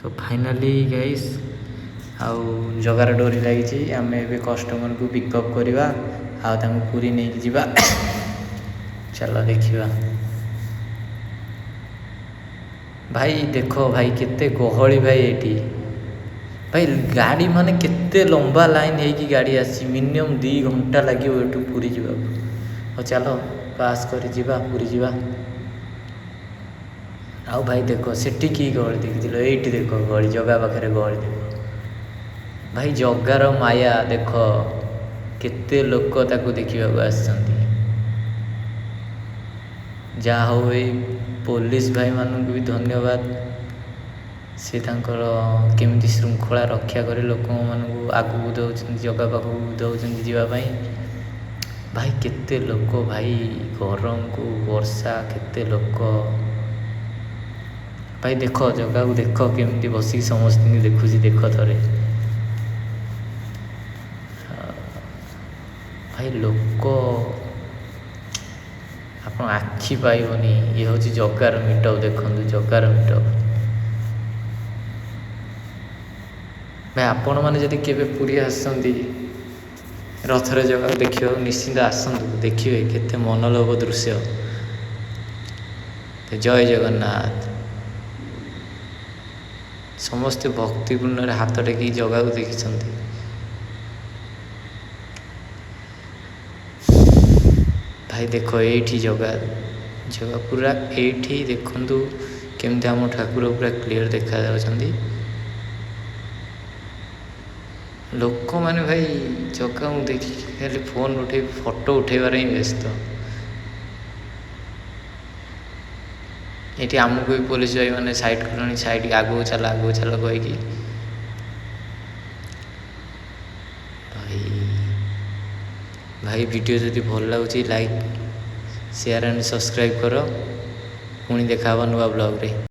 तो finally guys आउ जगार डोरी लगी आम ए कस्टमर को पिकअप करवा पूरी नहीं जावा चलो देखा भाई देख भाई केते गहली भाई ये भाई गाड़ी माने केते लंबा लाइन है गाड़ी आसी मिनिमम 2 घंटा लगे ये पूरी जावा चलो पास कर जीवा पूरी जीवा आउ भाई देख सेठी की गहली देखिल ये देख गहली जगह पाखे गहली देख भाई जगार माया देख केते लोक ताको देखा आसछंती जहाँ हो पुलिस भाई मानू भी धन्यवाद से केमिति श्रृंखला रक्षा कर लोक मानू आगू दौरान जगह पाखक दौरान जावाई भाई केते लोक भाई गरम को वर्षा केते लोक भाई देख जगह को देख केमिति बसिक समस्त देखुची देख थरे भाई लोक आप आखि पाइबनी ये हूँ जगार मीटअप देखो जगार मीटअप भाई आपण मैंने जदि केबे पूरी आसती रथर जगह देखिए निश्चिंत आसतु देखिए केते मनलोभ दृश्य जय जगन्नाथ समस्ते भक्तिपूर्ण हाथ टेक जगह को देखी भाई देख ये जगह पूरा ये देखु केमती आम ठाकुर पूरा क्लीयर देखा जाती लोक मैंने भाई जगह देखी खाली फोन उठे फोटो उठेबार ही व्यस्त ये आमको भी पुलिस भाई मैंने साइड कर साइड आगू चल कहीकि भाई वीडियो जदि भल लगुच लाइक शेयर एंड सब्सक्राइब कर पुणी देखा नुआ ब्लॉग रे।